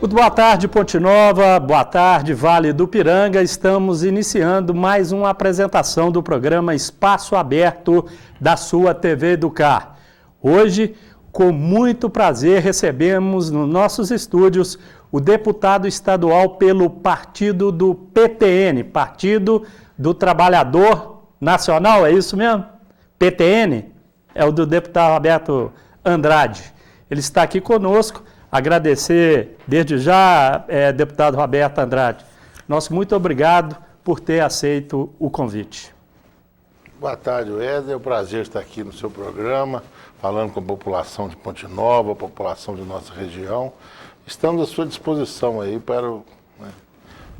Muito boa tarde, Ponte Nova, boa tarde, Vale do Piranga. Estamos iniciando mais uma apresentação do programa Espaço Aberto da sua TV Educar. Hoje, com muito prazer, recebemos nos nossos estúdios o deputado estadual pelo partido do PTN, Partido do Trabalhador Nacional, é isso mesmo? PTN? É o do deputado Roberto Andrade. Ele está aqui conosco. Agradecer desde já, deputado Roberto Andrade. Nosso muito obrigado por ter aceito o convite. Boa tarde, Wesley. É um prazer estar aqui no seu programa, falando com a população de Ponte Nova, a população de nossa região. Estamos à sua disposição aí para o...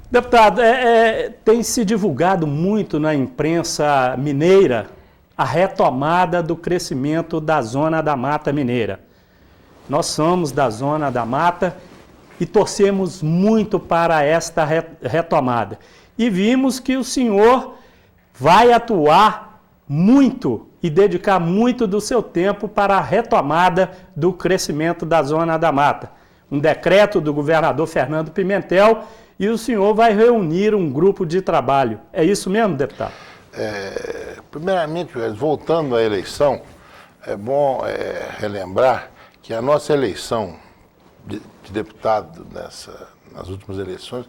Deputado, tem se divulgado muito na imprensa mineira a retomada do crescimento da Zona da Mata Mineira. Nós somos da Zona da Mata e torcemos muito para esta retomada. E vimos que o senhor vai atuar muito e dedicar muito do seu tempo para a retomada do crescimento da Zona da Mata. Um decreto do governador Fernando Pimentel e o senhor vai reunir um grupo de trabalho. É isso mesmo, deputado? Primeiramente, voltando à eleição, é bom relembrar que a nossa eleição de deputado nas últimas eleições,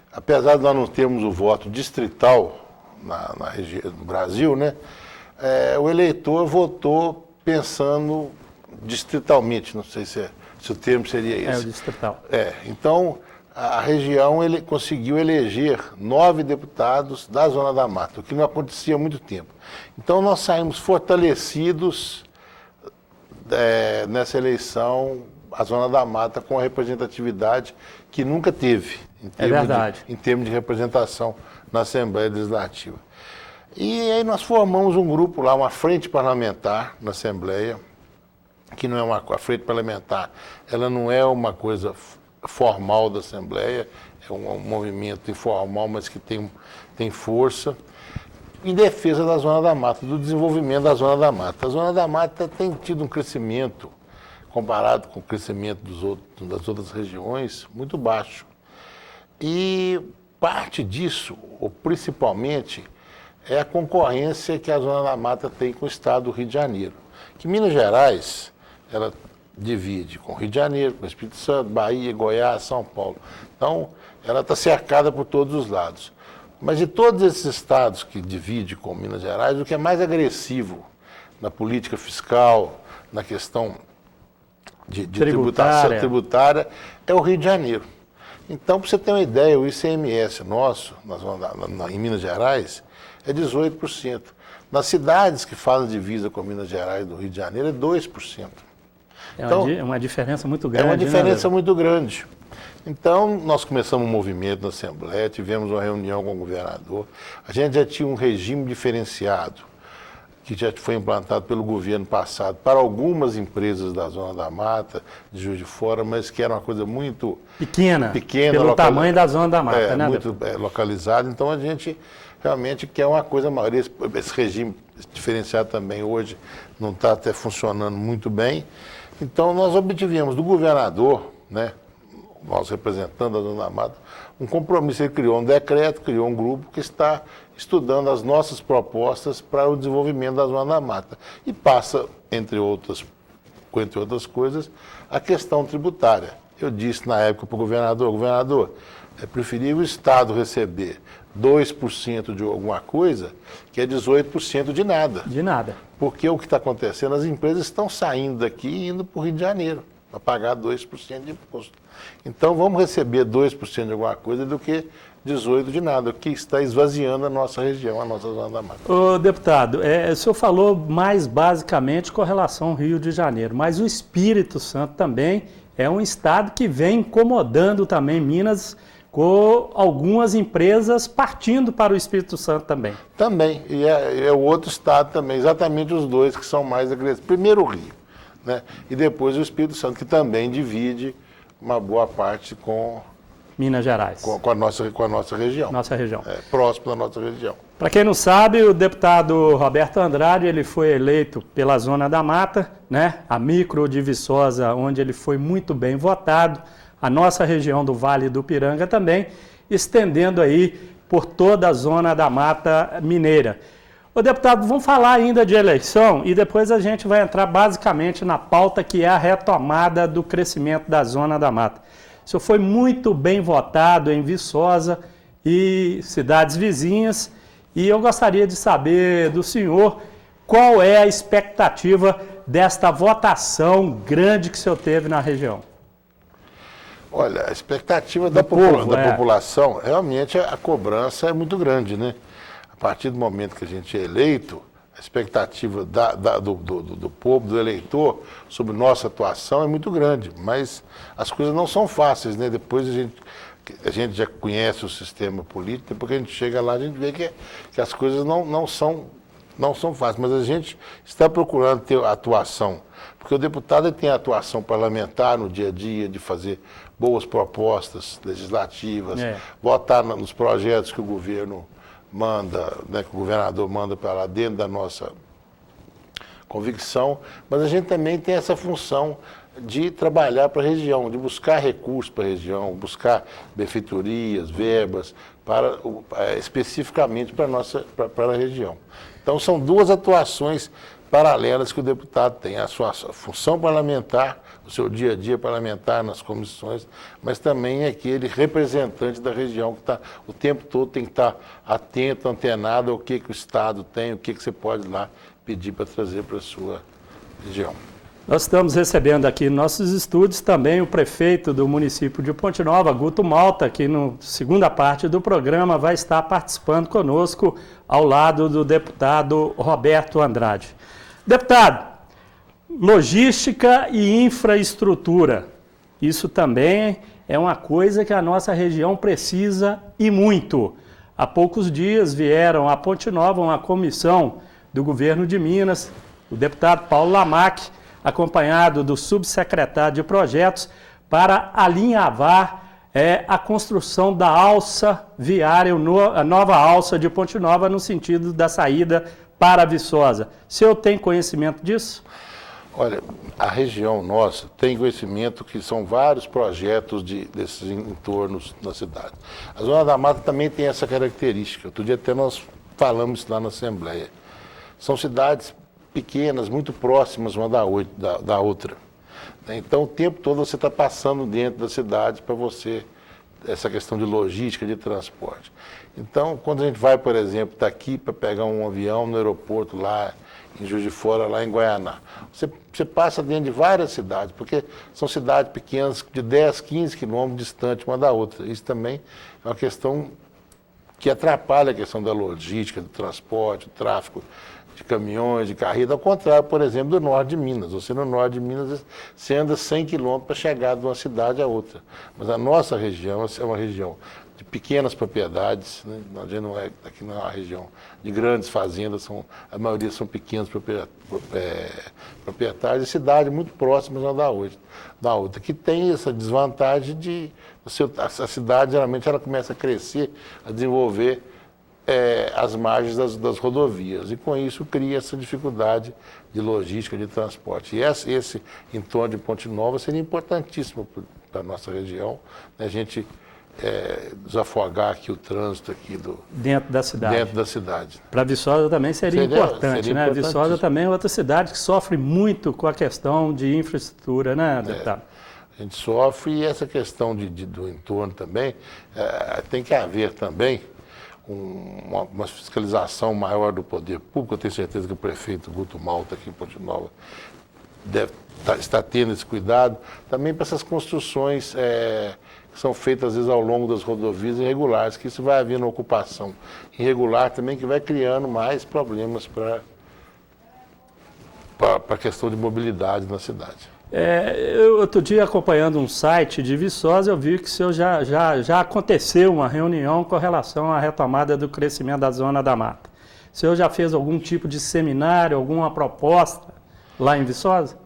apesar de nós não termos o voto distrital na região do Brasil, né, o eleitor votou pensando distritalmente, não sei se o termo seria esse. É o distrital. Então, a região conseguiu eleger 9 deputados da Zona da Mata, o que não acontecia há muito tempo. Então, nós saímos fortalecidos nessa eleição, a Zona da Mata com a representatividade que nunca teve em termos de representação na Assembleia Legislativa. E aí nós formamos um grupo lá, uma frente parlamentar na Assembleia, que não é a frente parlamentar, ela não é uma coisa formal da Assembleia, é um movimento informal, mas que tem força, em defesa da Zona da Mata, do desenvolvimento da Zona da Mata. A Zona da Mata tem tido um crescimento, comparado com o crescimento das outras regiões, muito baixo. E parte disso, ou principalmente, é a concorrência que a Zona da Mata tem com o estado do Rio de Janeiro. Que Minas Gerais, ela divide com o Rio de Janeiro, com o Espírito Santo, Bahia, Goiás, São Paulo. Então, ela está cercada por todos os lados. Mas de todos esses estados que divide com Minas Gerais, o que é mais agressivo na política fiscal, na questão de tributação tributária, é o Rio de Janeiro. Então, para você ter uma ideia, o ICMS nosso, em Minas Gerais, é 18%. Nas cidades que fazem divisa com Minas Gerais do Rio de Janeiro, é 2%. Então, é uma diferença muito grande. É uma diferença muito grande. Então, nós começamos um movimento na Assembleia, tivemos uma reunião com o governador, a gente já tinha um regime diferenciado, que já foi implantado pelo governo passado para algumas empresas da Zona da Mata, de Juiz de Fora, mas que era uma coisa muito pequena pelo tamanho da Zona da Mata, né? Muito localizado, então a gente realmente quer uma coisa maior. Esse regime diferenciado também hoje não está até funcionando muito bem. Então, nós obtivemos do governador, né, nós representando a Zona da Mata, um compromisso. Ele criou um decreto, criou um grupo que está estudando as nossas propostas para o desenvolvimento da Zona da Mata. E passa, entre outras coisas, a questão tributária. Eu disse na época para o governador, é preferível o Estado receber 2% de alguma coisa, que é 18% de nada. De nada. Porque o que está acontecendo, as empresas estão saindo daqui e indo para o Rio de Janeiro, para pagar 2% de imposto. Então, vamos receber 2% de alguma coisa do que 18% de nada, o que está esvaziando a nossa região, a nossa Zona da Mata. Ô, deputado, o senhor falou mais basicamente com relação ao Rio de Janeiro, mas o Espírito Santo também é um estado que vem incomodando também Minas, com algumas empresas partindo para o Espírito Santo também. Também, e é o outro estado também, exatamente os dois que são mais agressivos. Primeiro o Rio, né? E depois o Espírito Santo, que também divide uma boa parte com Minas Gerais. Com a nossa região. Nossa região. Próximo da nossa região. Para quem não sabe, o deputado Roberto Andrade, ele foi eleito pela Zona da Mata, né? A micro de Viçosa, onde ele foi muito bem votado. a nossa região do Vale do Piranga também, estendendo aí por toda a zona da Mata Mineira. Ô deputado, vamos falar ainda de eleição e depois a gente vai entrar basicamente na pauta que é a retomada do crescimento da zona da mata. O senhor foi muito bem votado em Viçosa e cidades vizinhas e eu gostaria de saber do senhor qual é a expectativa desta votação grande que o senhor teve na região. Olha, a expectativa da população, realmente a cobrança é muito grande, né? A partir do momento que a gente é eleito, a expectativa do povo, do eleitor, sobre nossa atuação é muito grande, mas as coisas não são fáceis, né? Depois a gente já conhece o sistema político, depois que a gente chega lá, a gente vê que as coisas não são fáceis, mas a gente está procurando ter atuação, porque o deputado tem a atuação parlamentar no dia a dia, de fazer boas propostas legislativas, votar nos projetos que o governo manda, né, que o governador manda para lá dentro da nossa convicção, mas a gente também tem essa função de trabalhar para a região, de buscar recursos para a região, buscar benfeitorias, verbas, especificamente para a região. Então são duas atuações paralelas que o deputado tem, a sua função parlamentar, o seu dia a dia parlamentar nas comissões, mas também é aquele representante da região que está o tempo todo tem que estar atento, antenado ao que o Estado tem, o que você pode lá pedir para trazer para a sua região. Nós estamos recebendo aqui em nossos estúdios também o prefeito do município de Ponte Nova, Guto Malta, que na segunda parte do programa vai estar participando conosco ao lado do deputado Roberto Andrade. Deputado, logística e infraestrutura, isso também é uma coisa que a nossa região precisa e muito. Há poucos dias vieram a Ponte Nova uma comissão do governo de Minas, o deputado Paulo Lamac, acompanhado do subsecretário de projetos, para alinhavar a construção da alça viária, a nova alça de Ponte Nova, no sentido da saída para Viçosa. O senhor tem conhecimento disso? Olha, a região nossa tem conhecimento que são vários projetos desses entornos da cidade. A Zona da Mata também tem essa característica. Outro dia até nós falamos isso lá na Assembleia. São cidades pequenas, muito próximas uma da outra. Então, o tempo todo você está passando dentro da cidade para você, essa questão de logística, de transporte. Então, quando a gente vai, por exemplo, daqui para pegar um avião no aeroporto lá em Juiz de Fora, lá em Guaianá, você passa dentro de várias cidades, porque são cidades pequenas de 10, 15 quilômetros distantes uma da outra. Isso também é uma questão que atrapalha a questão da logística, do transporte, do tráfego de caminhões, de carreta, ao contrário, por exemplo, do norte de Minas. Você no norte de Minas, você anda 100 quilômetros para chegar de uma cidade a outra. Mas a nossa região é uma região de pequenas propriedades, né? A gente não é, aqui não é uma região de grandes fazendas, a maioria são pequenos proprietários, e cidades muito próximas uma da outra, que tem essa desvantagem de a cidade, geralmente, ela começa a crescer, a desenvolver as margens das rodovias, e com isso cria essa dificuldade de logística, de transporte. E esse entorno de Ponte Nova seria importantíssimo para a nossa região, né? A gente desafogar aqui o trânsito aqui dentro da cidade. Para Viçosa também seria importante, né? Viçosa também é outra cidade que sofre muito com a questão de infraestrutura, né, deputado? A gente sofre, e essa questão do entorno também, tem que haver também uma fiscalização maior do poder público. Eu tenho certeza que o prefeito Guto Malta aqui em Ponte Nova está tendo esse cuidado, também para essas construções que são feitas às vezes ao longo das rodovias irregulares, que isso vai havendo ocupação irregular também, que vai criando mais problemas para a questão de mobilidade na cidade. Outro dia, acompanhando um site de Viçosa, eu vi que o senhor já aconteceu uma reunião com relação à retomada do crescimento da Zona da Mata. O senhor já fez algum tipo de seminário, alguma proposta lá em Viçosa?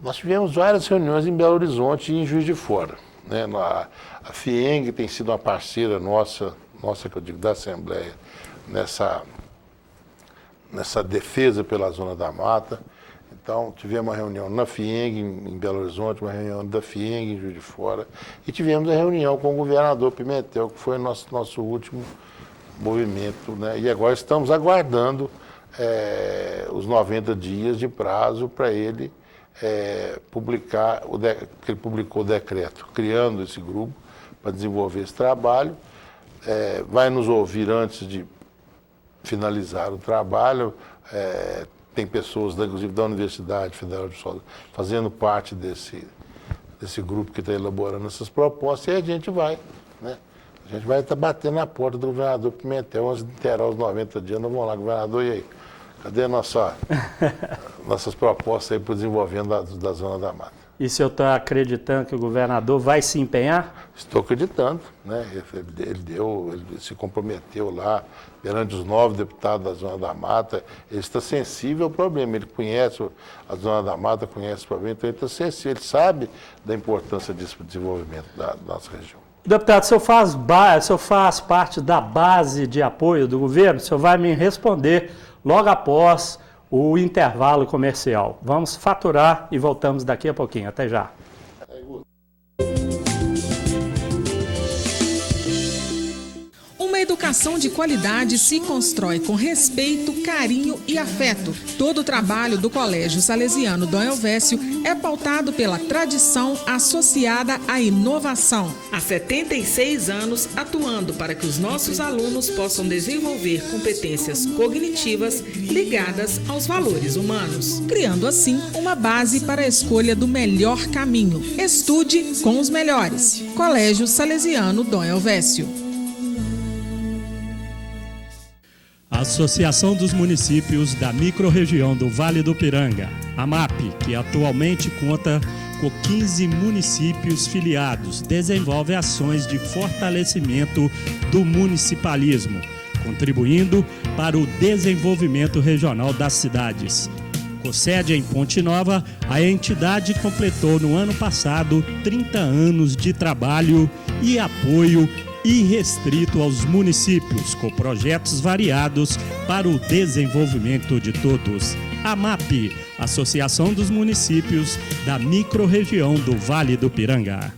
Nós tivemos várias reuniões em Belo Horizonte e em Juiz de Fora, né? A FIENG tem sido uma parceira nossa que eu digo, da Assembleia, nessa defesa pela Zona da Mata. Então, tivemos uma reunião na FIENG, em Belo Horizonte, uma reunião da FIENG, em Juiz de Fora, e tivemos a reunião com o governador Pimentel, que foi nosso último movimento, né? E agora estamos aguardando os 90 dias de prazo para ele publicar, que ele publicou o decreto, criando esse grupo para desenvolver esse trabalho. Vai nos ouvir antes de finalizar o trabalho. Tem pessoas, inclusive da Universidade Federal de Solos, fazendo parte desse grupo que está elaborando essas propostas, e a gente vai, né? A gente vai estar batendo na porta do governador Pimentel antes de inteirar os 90 dias. Nós vamos lá, governador, e aí? Cadê nossas propostas aí para o desenvolvimento da Zona da Mata? E se eu estou acreditando que o governador vai se empenhar? Estou acreditando, né? Ele se comprometeu lá perante os 9 deputados da Zona da Mata. Ele está sensível ao problema, ele conhece a Zona da Mata, conhece o problema, então ele está sensível, ele sabe da importância disso para o desenvolvimento da nossa região. Deputado, o senhor faz parte da base de apoio do governo? O senhor vai me responder logo após o intervalo comercial. Vamos faturar e voltamos daqui a pouquinho. Até já. Uma educação de qualidade se constrói com respeito, carinho e afeto. Todo o trabalho do Colégio Salesiano Dom Helvécio é pautado pela tradição associada à inovação. Há 76 anos atuando para que os nossos alunos possam desenvolver competências cognitivas ligadas aos valores humanos, criando assim uma base para a escolha do melhor caminho. Estude com os melhores. Colégio Salesiano Dom Helvécio. A Associação dos Municípios da Microrregião do Vale do Piranga, AMAP, que atualmente conta com 15 municípios filiados, desenvolve ações de fortalecimento do municipalismo, contribuindo para o desenvolvimento regional das cidades. Com sede em Ponte Nova, a entidade completou no ano passado 30 anos de trabalho e apoio irrestrito aos municípios, com projetos variados para o desenvolvimento de todos. AMAP, Associação dos Municípios da Microrregião do Vale do Piranga.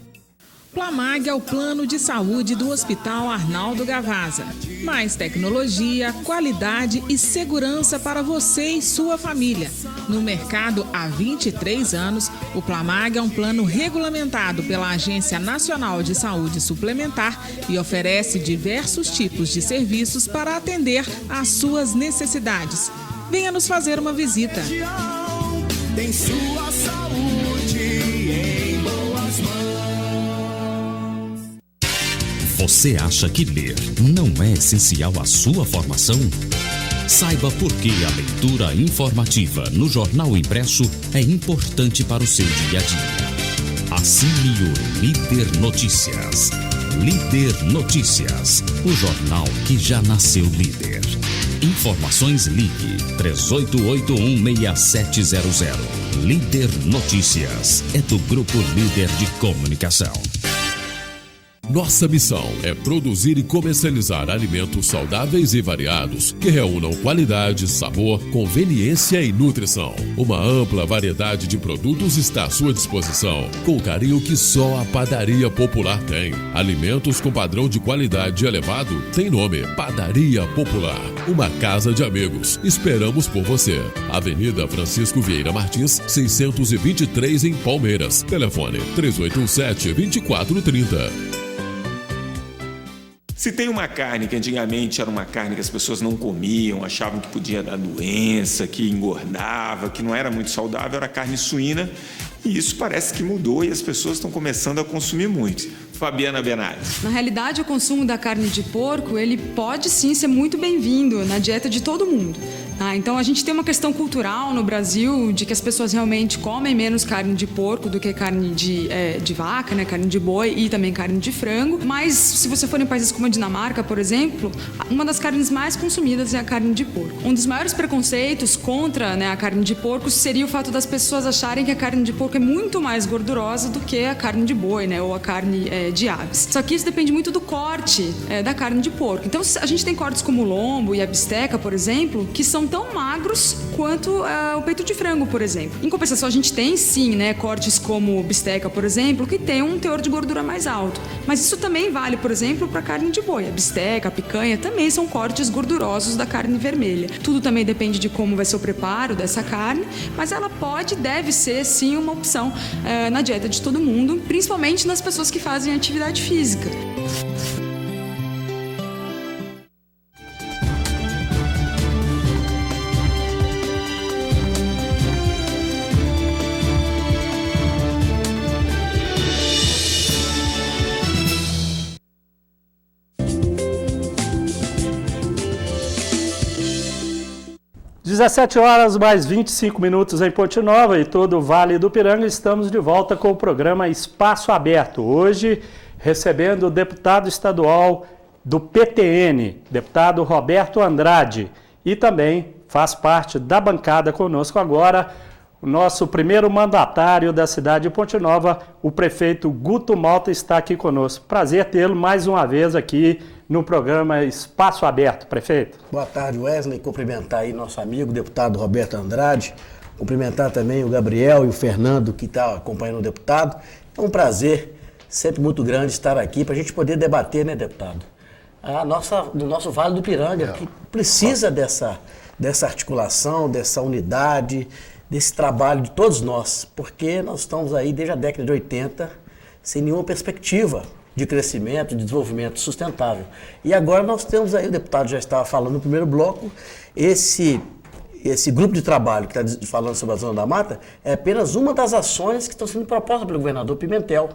Plamag é o plano de saúde do Hospital Arnaldo Gavazza. Mais tecnologia, qualidade e segurança para você e sua família. No mercado há 23 anos, o Plamag é um plano regulamentado pela Agência Nacional de Saúde Suplementar e oferece diversos tipos de serviços para atender às suas necessidades. Venha nos fazer uma visita. Tem sua saúde em boas mãos. Você acha que ler não é essencial à sua formação? Saiba por que a leitura informativa no jornal impresso é importante para o seu dia a dia. Assine o Líder Notícias. Líder Notícias, o jornal que já nasceu líder. Informações ligue 38816700. Líder Notícias é do Grupo Líder de Comunicação. Nossa missão é produzir e comercializar alimentos saudáveis e variados que reúnam qualidade, sabor, conveniência e nutrição. Uma ampla variedade de produtos está à sua disposição, com o carinho que só a Padaria Popular tem. Alimentos com padrão de qualidade elevado tem nome: Padaria Popular. Uma casa de amigos. Esperamos por você. Avenida Francisco Vieira Martins, 623 em Palmeiras. Telefone 3817-2430. Se tem uma carne que antigamente era uma carne que as pessoas não comiam, achavam que podia dar doença, que engordava, que não era muito saudável, era a carne suína, e isso parece que mudou e as pessoas estão começando a consumir muito. Fabiana Bernardes. Na realidade, o consumo da carne de porco, ele pode sim ser muito bem-vindo na dieta de todo mundo. Então a gente tem uma questão cultural no Brasil de que as pessoas realmente comem menos carne de porco do que carne de vaca, né? Carne de boi e também carne de frango. Mas se você for em países como a Dinamarca, por exemplo, uma das carnes mais consumidas é a carne de porco. Um dos maiores preconceitos contra, né, a carne de porco seria o fato das pessoas acharem que a carne de porco é muito mais gordurosa do que a carne de boi, né? Ou a carne de aves. Só que isso depende muito do corte da carne de porco. Então a gente tem cortes como o lombo e a bisteca, por exemplo, que são tão magros quanto o peito de frango, por exemplo. Em compensação, a gente tem sim, né, cortes como bisteca, por exemplo, que tem um teor de gordura mais alto. Mas isso também vale, por exemplo, para carne de boi. A bisteca, a picanha também são cortes gordurosos da carne vermelha. Tudo também depende de como vai ser o preparo dessa carne, mas ela deve ser sim uma opção na dieta de todo mundo, principalmente nas pessoas que fazem atividade física. Às 17 horas mais 25 minutos em Ponte Nova e todo o Vale do Piranga, estamos de volta com o programa Espaço Aberto. Hoje, recebendo o deputado estadual do PTN, deputado Roberto Andrade, e também faz parte da bancada conosco agora, o nosso primeiro mandatário da cidade de Ponte Nova, o prefeito Guto Malta, está aqui conosco. Prazer tê-lo mais uma vez aqui no programa Espaço Aberto, prefeito. Boa tarde, Wesley. Cumprimentar aí nosso amigo, deputado Roberto Andrade. Cumprimentar também o Gabriel e o Fernando, que está acompanhando o deputado. É um prazer, sempre muito grande, estar aqui para a gente poder debater, né, deputado? Do nosso Vale do Piranga, que precisa dessa articulação, dessa unidade, desse trabalho de todos nós, porque nós estamos aí desde a década de 80 sem nenhuma perspectiva de crescimento, de desenvolvimento sustentável. E agora nós temos aí, o deputado já estava falando no primeiro bloco, esse grupo de trabalho que está falando sobre a Zona da Mata é apenas uma das ações que estão sendo propostas pelo governador Pimentel.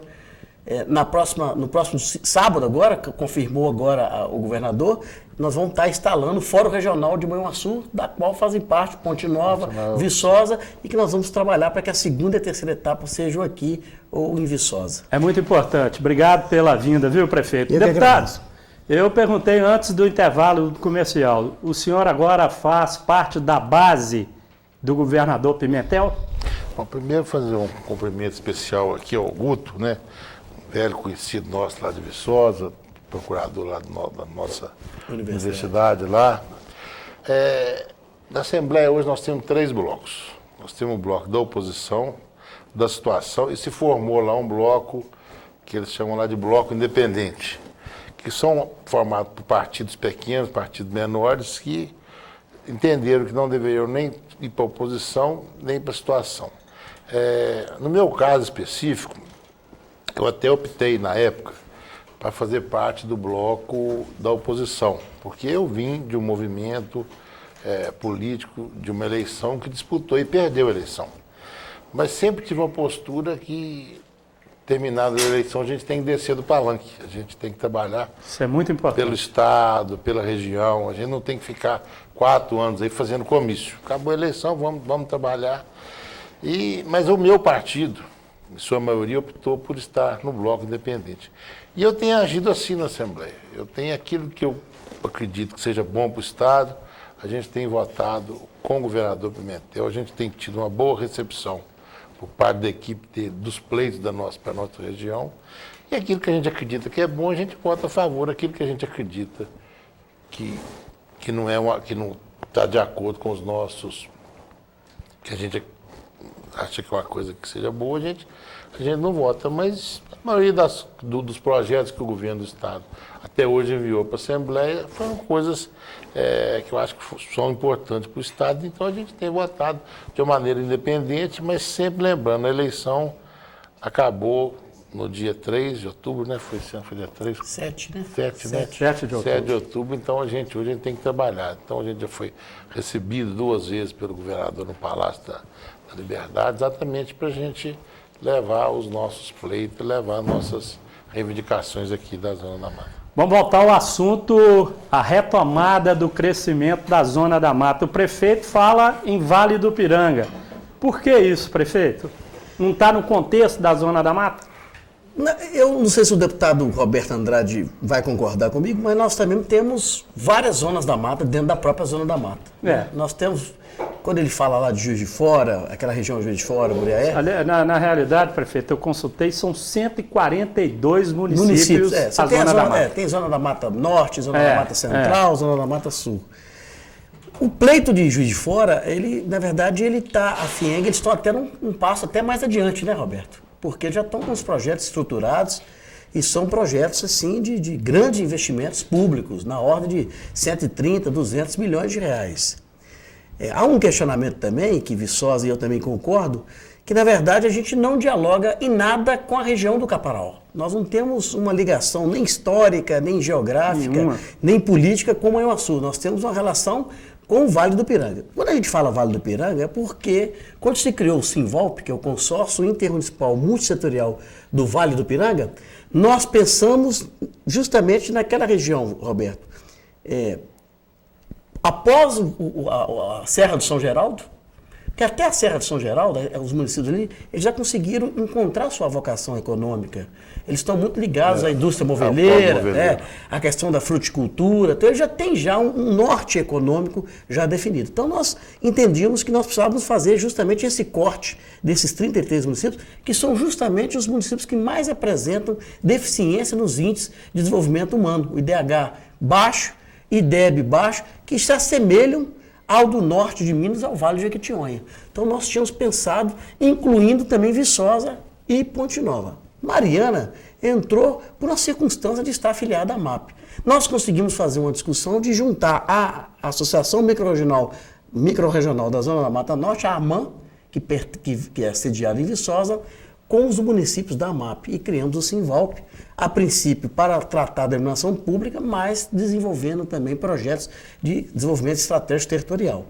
No próximo sábado agora, confirmou agora o governador, nós vamos estar instalando o Fórum Regional de Manhuaçu, da qual fazem parte Ponte Nova, Viçosa, e que nós vamos trabalhar para que a segunda e a terceira etapa sejam aqui ou em Viçosa. É muito importante. Obrigado pela vinda, viu, prefeito? Deputados, eu perguntei antes do intervalo comercial, o senhor agora faz parte da base do governador Pimentel? Bom, primeiro fazer um cumprimento especial aqui ao Guto, né? Velho conhecido nosso lá de Viçosa, procurador lá da nossa universidade lá. Na Assembleia hoje nós temos 3 blocos. Nós temos o bloco da oposição, da situação, e se formou lá um bloco que eles chamam lá de bloco independente, que são formados por partidos pequenos, partidos menores, que entenderam que não deveriam nem ir para a oposição, nem para a situação. No meu caso específico, eu até optei, na época, para fazer parte do bloco da oposição, porque eu vim de um movimento político, de uma eleição que disputou e perdeu a eleição. Mas sempre tive uma postura que, terminada a eleição, a gente tem que descer do palanque, a gente tem que trabalhar. Isso é muito importante. Pelo Estado, pela região, a gente não tem que ficar 4 anos aí fazendo comício. Acabou a eleição, vamos trabalhar. Mas o meu partido, em sua maioria, optou por estar no bloco independente. E eu tenho agido assim na Assembleia. Eu tenho aquilo que eu acredito que seja bom para o Estado. A gente tem votado com o governador Pimentel, a gente tem tido uma boa recepção por parte da equipe dos pleitos para a nossa região. E aquilo que a gente acredita que é bom, a gente vota a favor. Aquilo que a gente acredita que não está de acordo com os nossos, que a gente acha que é uma coisa que seja boa, a gente não vota, mas a maioria dos projetos que o governo do Estado até hoje enviou para a Assembleia foram coisas que eu acho que são importantes para o Estado, então a gente tem votado de uma maneira independente, mas sempre lembrando, a eleição acabou no dia 3 de outubro, né? Foi dia 3? 7, né? 7 de outubro. 7 de outubro, então hoje a gente tem que trabalhar. Então a gente já foi recebido 2 vezes pelo governador no Palácio da Liberdade, exatamente para a gente levar os nossos pleitos, levar nossas reivindicações aqui da Zona da Mata. Vamos voltar ao assunto, a retomada do crescimento da Zona da Mata. O prefeito fala em Vale do Piranga. Por que isso, prefeito? Não está no contexto da Zona da Mata? Eu não sei se o deputado Roberto Andrade vai concordar comigo, mas nós também temos várias zonas da mata dentro da própria zona da mata. Nós temos, quando ele fala lá de Juiz de Fora, aquela região de Juiz de Fora, Muriaé... Na realidade, prefeito, eu consultei, são 142 municípios a zona da mata. Tem zona da mata norte, zona da mata central, zona da mata sul. O pleito de Juiz de Fora, ele, na verdade, a FIENG, eles estão até um passo até mais adiante, né, Roberto? Porque já estão com os projetos estruturados e são projetos assim de grandes investimentos públicos, na ordem de 130, 200 milhões de reais. Há um questionamento também, que Viçosa e eu também concordo, que na verdade a gente não dialoga em nada com a região do Caparaó. Nós não temos uma ligação nem histórica, nem geográfica, nem política com o Manhuaçu. Nós temos uma relação com o Vale do Piranga. Quando a gente fala Vale do Piranga, é porque quando se criou o Sinvolp, que é o Consórcio Intermunicipal Multissetorial do Vale do Piranga, nós pensamos justamente naquela região, Roberto. Após a Serra do São Geraldo, que até a Serra de São Geraldo, os municípios ali, eles já conseguiram encontrar sua vocação econômica. Eles estão muito ligados à indústria moveleira, à questão da fruticultura. Então, eles já têm um norte econômico já definido. Então, nós entendíamos que nós precisávamos fazer justamente esse corte desses 33 municípios, que são justamente os municípios que mais apresentam deficiência nos índices de desenvolvimento humano. O IDH baixo, IDEB baixo, que se assemelham ao do norte de Minas, ao Vale de Jequitinhonha. Então, nós tínhamos pensado, incluindo também Viçosa e Ponte Nova. Mariana entrou por uma circunstância de estar afiliada à MAP. Nós conseguimos fazer uma discussão de juntar a Associação Microrregional da Zona da Mata Norte, a AMAN, que é sediada em Viçosa, com os municípios da MAP, e criamos o Sinvolp, a princípio para tratar da iluminação pública, mas desenvolvendo também projetos de desenvolvimento estratégico territorial.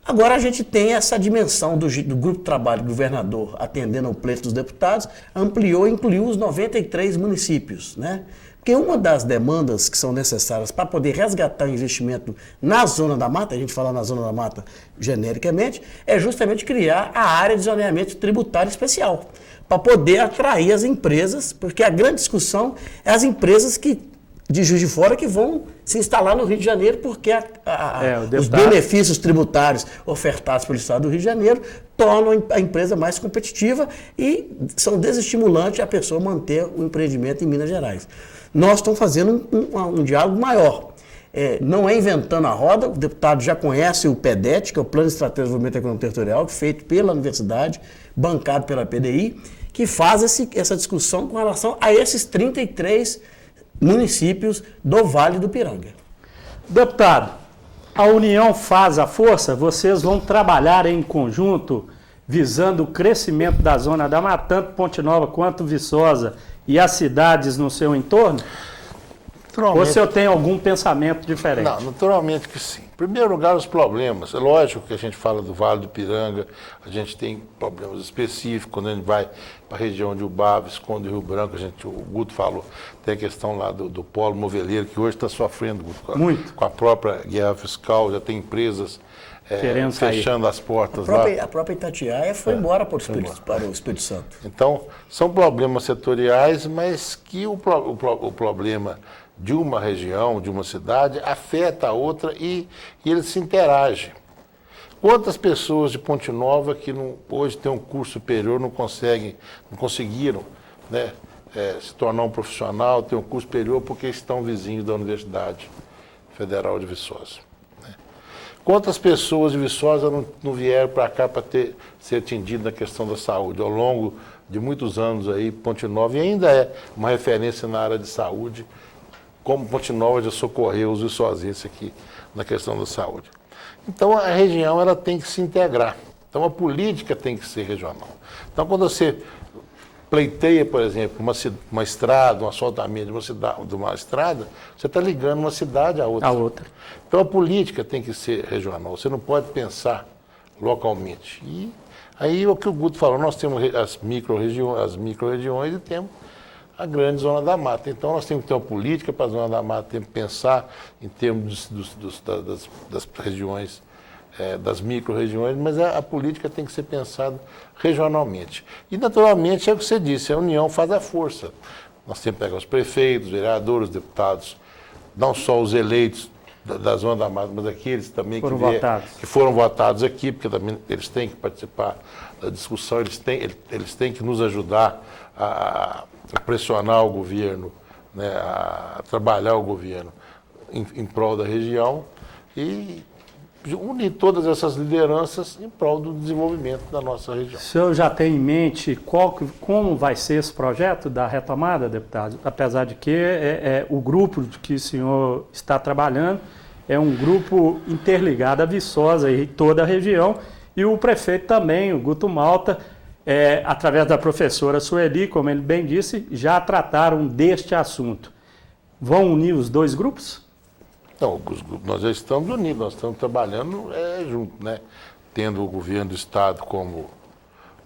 Agora a gente tem essa dimensão do grupo de trabalho do governador atendendo ao pleito dos deputados, ampliou e incluiu os 93 municípios, né? Porque uma das demandas que são necessárias para poder resgatar o investimento na Zona da Mata, a gente fala na Zona da Mata genericamente, é justamente criar a área de zoneamento tributário especial, para poder atrair as empresas, porque a grande discussão é as empresas de Juiz de Fora que vão se instalar no Rio de Janeiro, porque os benefícios tributários ofertados pelo Estado do Rio de Janeiro tornam a empresa mais competitiva e são desestimulantes a pessoa manter o empreendimento em Minas Gerais. Nós estamos fazendo um diálogo maior. Não é inventando a roda, o deputado já conhece o PEDET, que é o Plano Estratégico de Desenvolvimento Econômico Territorial, feito pela universidade, bancado pela PDI, que faz essa discussão com relação a esses 33 municípios do Vale do Piranga. Deputado, a união faz a força? Vocês vão trabalhar em conjunto visando o crescimento da Zona da Mata, tanto Ponte Nova quanto Viçosa e as cidades no seu entorno? Ou o senhor tem algum pensamento diferente? Não, naturalmente que sim. Em primeiro lugar, os problemas. É lógico que a gente fala do Vale do Piranga, a gente tem problemas específicos, quando a gente vai para a região de Ubaba, Visconde e Rio Branco, o Guto falou, tem a questão lá do polo moveleiro, que hoje está sofrendo, Guto, com a própria guerra fiscal, já tem empresas fechando as portas lá. A própria Itatiaia foi embora para o Espírito Santo. Então, são problemas setoriais, mas que o problema de uma região, de uma cidade, afeta a outra e eles se interagem. Quantas pessoas de Ponte Nova que hoje têm um curso superior não conseguiram, né, se tornar um profissional, ter um curso superior porque estão vizinhos da Universidade Federal de Viçosa? Né? Quantas pessoas de Viçosa não vieram para cá para ser atendidas na questão da saúde? Ao longo de muitos anos aí, Ponte Nova, e ainda é uma referência na área de saúde, como Ponte Nova já socorreu os viçosenses aqui na questão da saúde. Então, a região ela tem que se integrar. Então, a política tem que ser regional. Então, quando você pleiteia, por exemplo, uma estrada, um asfaltamento de uma estrada, você está ligando uma cidade à outra. Então, a política tem que ser regional. Você não pode pensar localmente. E aí, o que o Guto falou, nós temos as micro-regiões e temos a grande Zona da Mata. Então, nós temos que ter uma política para a Zona da Mata, temos que pensar em termos das regiões das micro-regiões, mas a política tem que ser pensada regionalmente. E, naturalmente, é o que você disse, a união faz a força. Nós temos que pegar os prefeitos, os vereadores, os deputados, não só os eleitos da Zona da Mata, mas aqueles também que foram votados aqui, porque também eles têm que participar da discussão, eles têm que nos ajudar a pressionar o governo, né, a trabalhar o governo em prol da região e unir todas essas lideranças em prol do desenvolvimento da nossa região. O senhor já tem em mente como vai ser esse projeto da retomada, deputado? Apesar de que o grupo de que o senhor está trabalhando é um grupo interligado à Viçosa e toda a região, e o prefeito também, o Guto Malta, através da professora Sueli, como ele bem disse, já trataram deste assunto. Vão unir os dois grupos? Não, nós já estamos unidos, nós estamos trabalhando junto, né? Tendo o governo do Estado como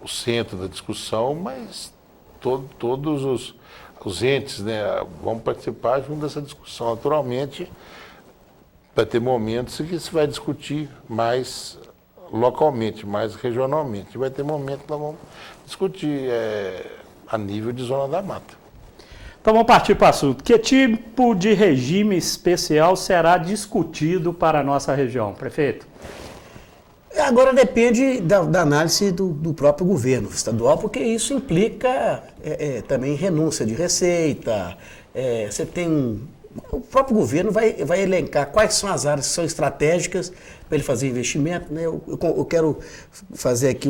o centro da discussão, mas todos os entes, né, vão participar junto dessa discussão. Naturalmente, vai ter momentos em que se vai discutir mais localmente, mais regionalmente. Vai ter momentos que nós vamos discutir a nível de Zona da Mata. Então vamos partir para o assunto. Que tipo de regime especial será discutido para a nossa região, prefeito? Agora depende da análise do próprio governo estadual, porque isso implica também renúncia de receita. Você tem o próprio governo vai elencar quais são as áreas que são estratégicas para ele fazer investimento, né? Eu quero fazer aqui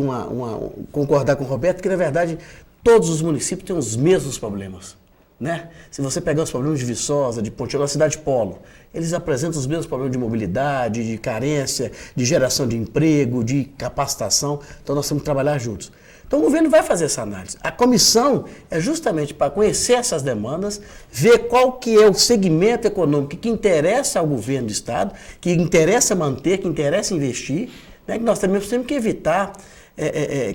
concordar com o Roberto, que na verdade todos os municípios têm os mesmos problemas. Né? Se você pegar os problemas de Viçosa, de Ponte, cidade polo, eles apresentam os mesmos problemas de mobilidade, de carência, de geração de emprego, de capacitação. Então nós temos que trabalhar juntos. Então o governo vai fazer essa análise. A comissão é justamente para conhecer essas demandas, ver qual que é o segmento econômico que interessa ao governo do Estado, que interessa manter, que interessa investir, né? Que nós também temos que evitar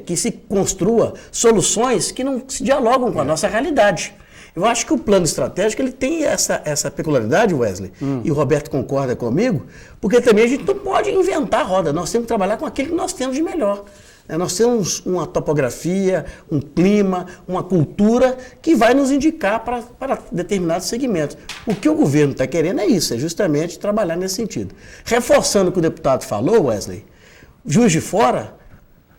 que se construa soluções que não se dialogam com a nossa realidade. Eu acho que o plano estratégico ele tem essa peculiaridade, Wesley, e o Roberto concorda comigo, porque também a gente não pode inventar a roda, nós temos que trabalhar com aquilo que nós temos de melhor. Nós temos uma topografia, um clima, uma cultura que vai nos indicar para determinados segmentos. O que o governo está querendo é isso, é justamente trabalhar nesse sentido. Reforçando o que o deputado falou, Wesley, Juiz de Fora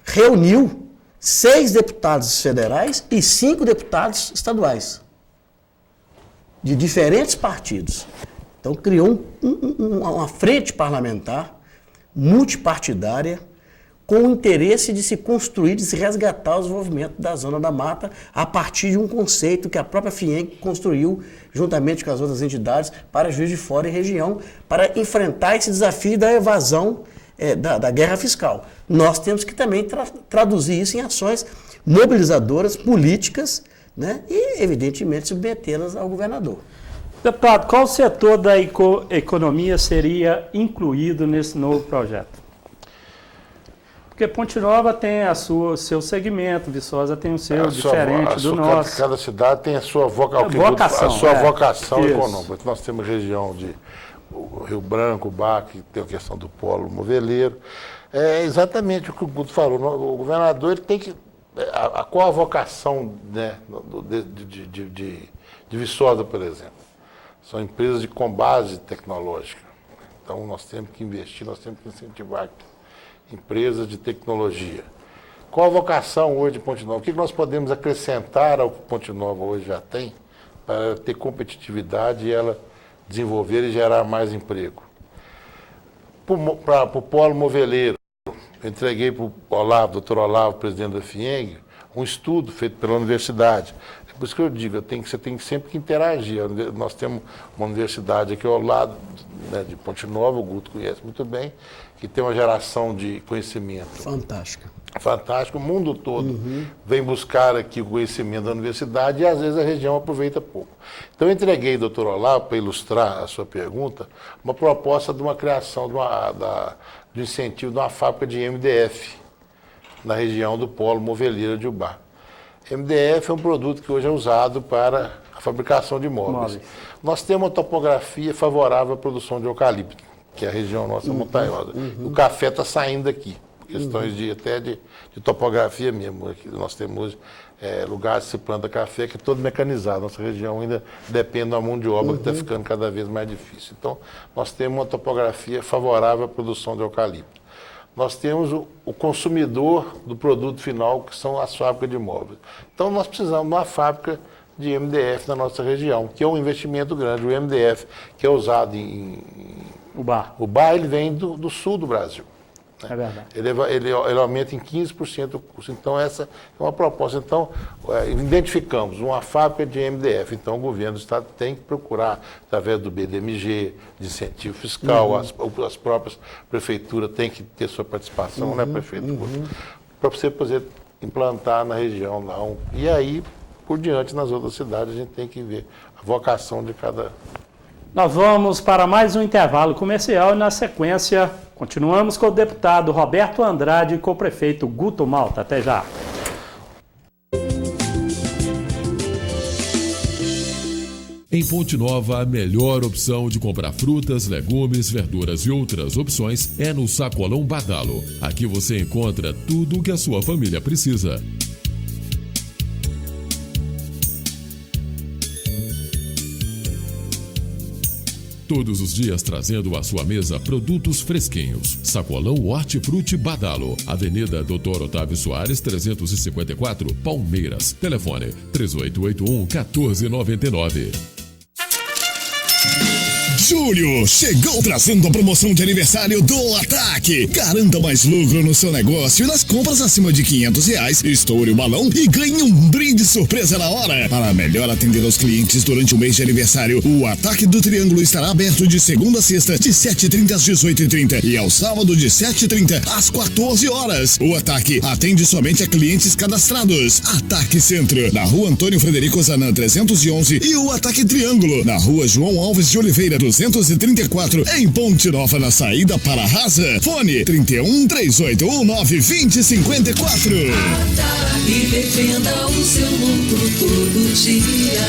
reuniu 6 deputados federais e 5 deputados estaduais, de diferentes partidos. Então, criou uma frente parlamentar multipartidária com o interesse de se construir, de se resgatar o desenvolvimento da Zona da Mata a partir de um conceito que a própria FIENG construiu juntamente com as outras entidades para Juiz de Fora e região, para enfrentar esse desafio da evasão da guerra fiscal. Nós temos que também traduzir isso em ações mobilizadoras, políticas, né? E, evidentemente, submetê-las ao governador. Deputado, qual setor da economia seria incluído nesse novo projeto? Porque Ponte Nova tem seu segmento, Viçosa tem o seu, diferente do nosso. Cada cidade tem a sua vocação econômica. Nós temos região de Rio Branco, Baque, tem a questão do polo moveleiro. É exatamente o que o Guto falou. O governador ele tem que... Qual a vocação, né, de Viçosa, por exemplo? São empresas com base tecnológica. Então, nós temos que investir, nós temos que incentivar empresas de tecnologia. Qual a vocação hoje de Ponte Nova? O que nós podemos acrescentar ao que Ponte Nova hoje já tem para ter competitividade e ela desenvolver e gerar mais emprego? Para o polo moveleiro, eu entreguei para o Olavo, doutor Olavo, presidente da FIENG, um estudo feito pela universidade. É por isso que eu digo, você tem sempre que interagir. Nós temos uma universidade aqui ao lado, né, de Ponte Nova, o Guto conhece muito bem, que tem uma geração de conhecimento fantástica. O mundo todo vem buscar aqui o conhecimento da universidade e às vezes a região aproveita pouco. Então eu entreguei, doutor Olavo, para ilustrar a sua pergunta, uma proposta de uma criação de incentivo de uma fábrica de MDF na região do polo moveleiro de Ubá. MDF é um produto que hoje é usado para a fabricação de móveis. Nós temos uma topografia favorável à produção de eucalipto. que é a região nossa montanhosa. O café está saindo daqui, por questões de topografia mesmo. Aqui nós temos lugares que se planta café que é todo mecanizado. Nossa região ainda depende da mão de obra que está ficando cada vez mais difícil. Então, nós temos uma topografia favorável à produção de eucalipto. Nós temos o consumidor do produto final, que são as fábricas de móveis. Então, nós precisamos de uma fábrica de MDF na nossa região, que é um investimento grande. O MDF, que é usado o bar, ele vem do sul do Brasil. É verdade. Ele aumenta em 15% o custo. Então, essa é uma proposta. Então, identificamos uma fábrica de MDF. Então, o governo do Estado tem que procurar, através do BDMG, de incentivo fiscal, as próprias prefeituras têm que ter sua participação, né, prefeitura? Para você poder implantar na região lá. E aí, por diante, nas outras cidades, a gente tem que ver a vocação de cada... Nós vamos para mais um intervalo comercial e, na sequência, continuamos com o deputado Roberto Andrade e com o prefeito Guto Malta. Até já. Em Ponte Nova, a melhor opção de comprar frutas, legumes, verduras e outras opções é no Sacolão Badalo. Aqui você encontra tudo o que a sua família precisa. Todos os dias trazendo à sua mesa produtos fresquinhos. Sacolão Hortifruti Badalo, Avenida Dr. Otávio Soares, 354, Palmeiras. Telefone 3881-1499. Julho chegou trazendo a promoção de aniversário do Ataque. Garanta mais lucro no seu negócio e nas compras acima de R$500, estoure o balão e ganhe um brinde surpresa na hora. Para melhor atender aos clientes durante o mês de aniversário, o Ataque do Triângulo estará aberto de segunda a sexta, de 7h30 às 18h30 e ao sábado de 7h30 às 14 horas. O Ataque atende somente a clientes cadastrados. Ataque Centro, na Rua Antônio Frederico Zanã 311 e o Ataque Triângulo, na Rua João Alves de Oliveira 234, em Ponte Nova, na saída para Rasa. Fone 3138192054. E defenda o seu lucro todo dia.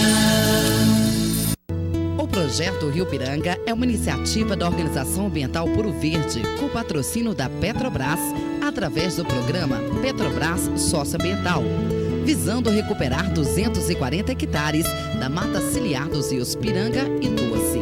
O Projeto Rio Piranga é uma iniciativa da Organização Ambiental Puro Verde, com patrocínio da Petrobras, através do programa Petrobras Socioambiental, visando recuperar 240 hectares da Mata Ciliar dos rios Piranga e Tuaci,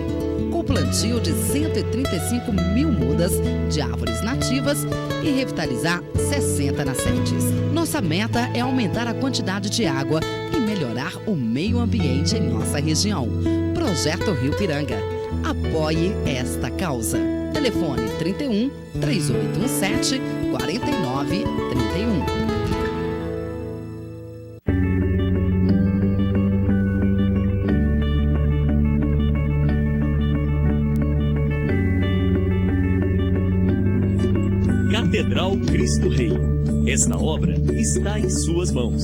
com plantio de 135 mil mudas de árvores nativas e revitalizar 60 nascentes. Nossa meta é aumentar a quantidade de água e melhorar o meio ambiente em nossa região. Projeto Rio Piranga. Apoie esta causa. Telefone 31 3817 4931. Catedral Cristo Rei. Esta obra está em suas mãos.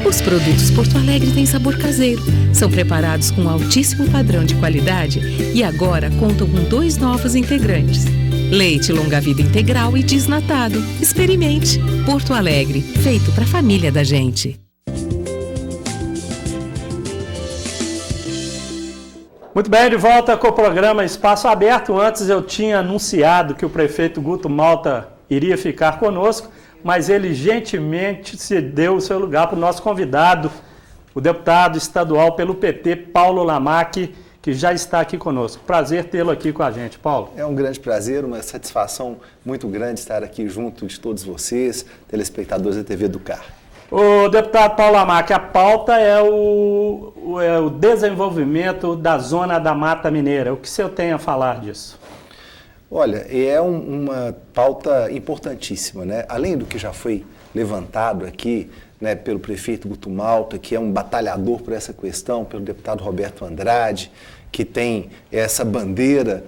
Os produtos Porto Alegre têm sabor caseiro, são preparados com altíssimo padrão de qualidade e agora contam com 2 novos integrantes. Leite longa-vida integral e desnatado. Experimente. Porto Alegre, feito para a família da gente. Muito bem, de volta com o programa Espaço Aberto. Antes eu tinha anunciado que o prefeito Guto Malta iria ficar conosco, mas ele gentilmente cedeu o seu lugar para o nosso convidado, o deputado estadual pelo PT, Paulo Lamaque, que já está aqui conosco. Prazer tê-lo aqui com a gente, Paulo. É um grande prazer, uma satisfação muito grande estar aqui junto de todos vocês, telespectadores da TV do CAR. O deputado Paulo Lamaque, a pauta é o desenvolvimento da Zona da Mata Mineira. O que o senhor tem a falar disso? Olha, é uma pauta importantíssima, né? Além do que já foi levantado aqui, né, pelo prefeito Guto Malta, que é um batalhador por essa questão, pelo deputado Roberto Andrade, que tem essa bandeira,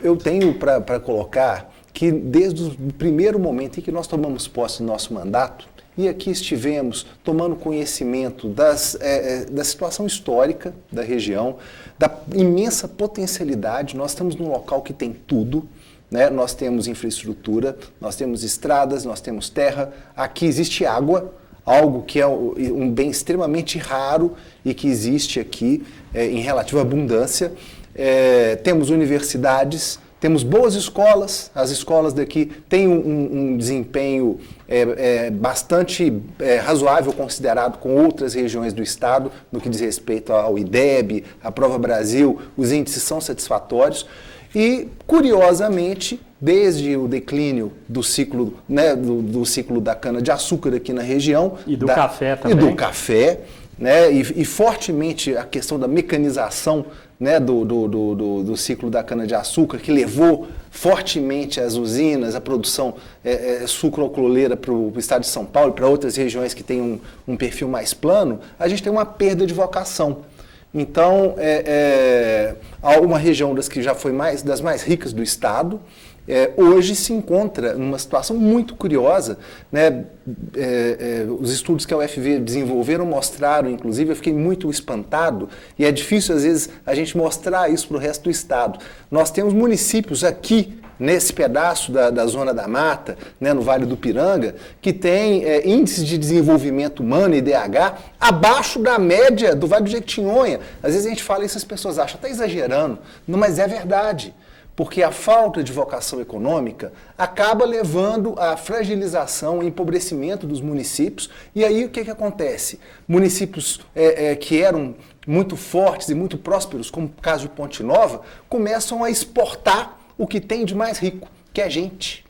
eu tenho para colocar que desde o primeiro momento em que nós tomamos posse do nosso mandato, e aqui estivemos tomando conhecimento da situação histórica da região, da imensa potencialidade. Nós estamos num local que tem tudo, né? Nós temos infraestrutura, nós temos estradas, nós temos terra, aqui existe água, algo que é um bem extremamente raro e que existe aqui em relativa abundância. Temos universidades, temos boas escolas, as escolas daqui têm um desempenho bastante razoável considerado com outras regiões do estado, no que diz respeito ao IDEB, à Prova Brasil, os índices são satisfatórios. E, curiosamente, desde o declínio do ciclo, né, do ciclo da cana-de-açúcar aqui na região... E do café também. E do café, né, e fortemente a questão da mecanização, né, do ciclo da cana-de-açúcar, que levou fortemente as usinas, a produção sucroalcooleira para o estado de São Paulo e para outras regiões que têm um perfil mais plano, a gente tem uma perda de vocação. Então, uma região que já foi das mais ricas do estado, hoje se encontra numa situação muito curiosa, né? Os estudos que a UFV desenvolveram mostraram, inclusive, eu fiquei muito espantado, e é difícil às vezes a gente mostrar isso para o resto do estado. Nós temos municípios aqui, nesse pedaço da Zona da Mata, né, no Vale do Piranga, que tem índices de desenvolvimento humano, IDH, abaixo da média do Vale do Jequitinhonha. Às vezes a gente fala isso, as pessoas acham, está exagerando, não, mas é verdade. Porque a falta de vocação econômica acaba levando à fragilização e empobrecimento dos municípios. E aí o que acontece? Municípios que eram muito fortes e muito prósperos, como o caso de Ponte Nova, começam a exportar o que tem de mais rico, que é gente.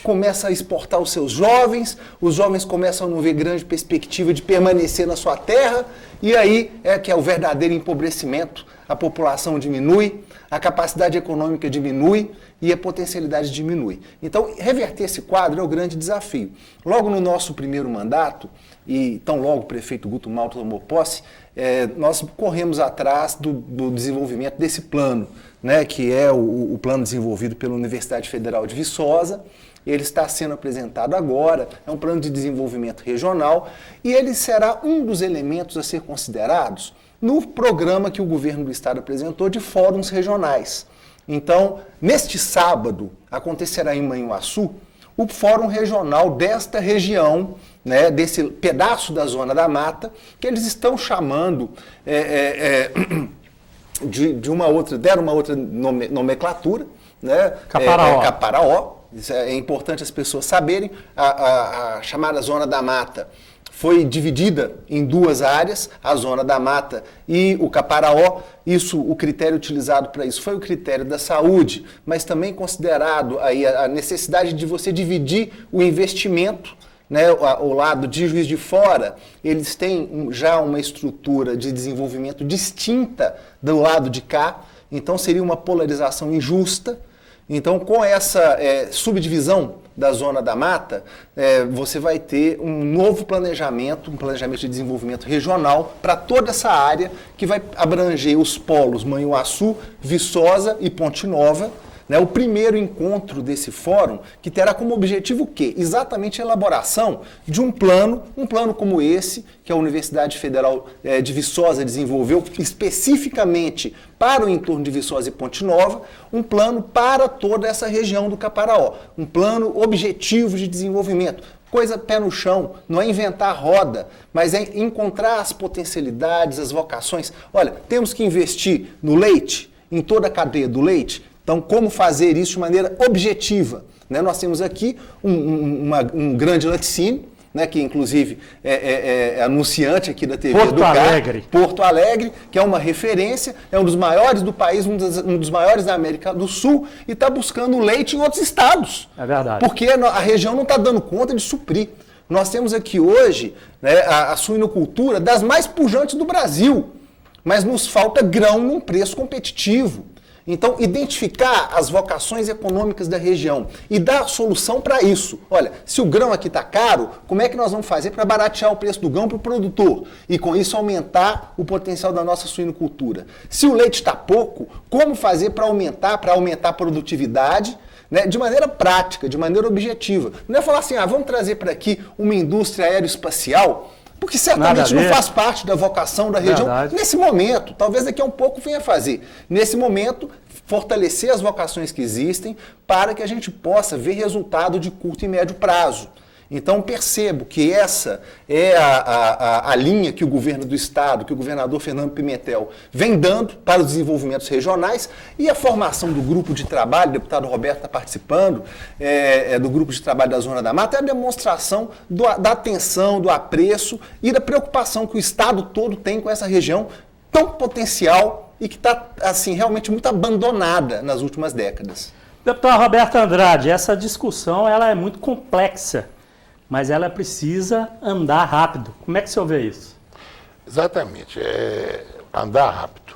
Começa a exportar os seus jovens, os jovens começam a não ver grande perspectiva de permanecer na sua terra, e aí que é o verdadeiro empobrecimento. A população diminui, a capacidade econômica diminui e a potencialidade diminui. Então, reverter esse quadro é o grande desafio. Logo no nosso primeiro mandato, e tão logo o prefeito Guto Malta tomou posse, nós corremos atrás do desenvolvimento desse plano, né, que é o plano desenvolvido pela Universidade Federal de Viçosa. Ele está sendo apresentado agora, é um plano de desenvolvimento regional, e ele será um dos elementos a ser considerados no programa que o governo do estado apresentou de fóruns regionais. Então, neste sábado, acontecerá em Manhuaçu o fórum regional desta região, né, desse pedaço da Zona da Mata, que eles estão chamando de uma outra, deram uma outra nomenclatura, né? Caparaó. Caparaó. Isso é importante as pessoas saberem. A chamada Zona da Mata foi dividida em duas áreas, a Zona da Mata e o Caparaó. O critério utilizado para isso foi o critério da saúde, mas também considerado aí a necessidade de você dividir o investimento, né, o lado de Juiz de Fora. Eles têm já uma estrutura de desenvolvimento distinta do lado de cá, então seria uma polarização injusta. Então, com essa subdivisão da Zona da Mata, você vai ter um novo planejamento, um planejamento de desenvolvimento regional para toda essa área, que vai abranger os polos Manhuaçu, Viçosa e Ponte Nova, né, o primeiro encontro desse fórum, que terá como objetivo o quê? Exatamente a elaboração de um plano como esse, que a Universidade Federal de Viçosa desenvolveu especificamente para o entorno de Viçosa e Ponte Nova, um plano para toda essa região do Caparaó, um plano objetivo de desenvolvimento. Coisa pé no chão, não é inventar a roda, mas é encontrar as potencialidades, as vocações. Olha, temos que investir no leite, em toda a cadeia do leite. Então, como fazer isso de maneira objetiva? Né? Nós temos aqui um grande laticínio, né, que inclusive é anunciante aqui da TV do CAR, Porto Alegre, que é uma referência, é um dos maiores do país, um dos maiores da América do Sul, e está buscando leite em outros estados. É verdade. Porque a região não está dando conta de suprir. Nós temos aqui hoje, né, a suinocultura das mais pujantes do Brasil, mas nos falta grão num preço competitivo. Então, identificar as vocações econômicas da região e dar solução para isso. Olha, se o grão aqui está caro, como é que nós vamos fazer para baratear o preço do grão para o produtor? E com isso aumentar o potencial da nossa suinocultura. Se o leite está pouco, como fazer para aumentar a produtividade, né, de maneira prática, de maneira objetiva. Não é falar assim, vamos trazer para aqui uma indústria aeroespacial, porque certamente não faz parte da vocação da região nesse momento. Talvez daqui a um pouco venha fazer. Nesse momento, fortalecer as vocações que existem para que a gente possa ver resultado de curto e médio prazo. Então, percebo que essa é a linha que o governo do Estado, que o governador Fernando Pimentel vem dando para os desenvolvimentos regionais, e a formação do grupo de trabalho, o deputado Roberto está participando, do grupo de trabalho da Zona da Mata, é a demonstração da atenção, do apreço e da preocupação que o Estado todo tem com essa região tão potencial e que está, assim, realmente muito abandonada nas últimas décadas. Deputado Roberto Andrade, essa discussão ela é muito complexa, mas ela precisa andar rápido. Como é que o senhor vê isso? Exatamente, andar rápido.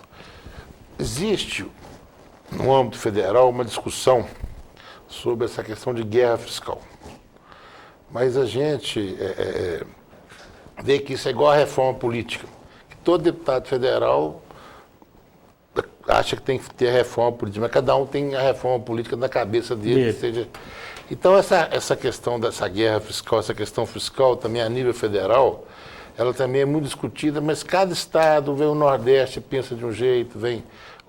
Existe, no âmbito federal, uma discussão sobre essa questão de guerra fiscal. Mas a gente vê que isso é igual a reforma política. Que todo deputado federal acha que tem que ter reforma política, mas cada um tem a reforma política na cabeça dele, seja... Então, essa questão dessa guerra fiscal, essa questão fiscal também a nível federal, ela também é muito discutida, mas cada estado, vem o Nordeste, pensa de um jeito, vem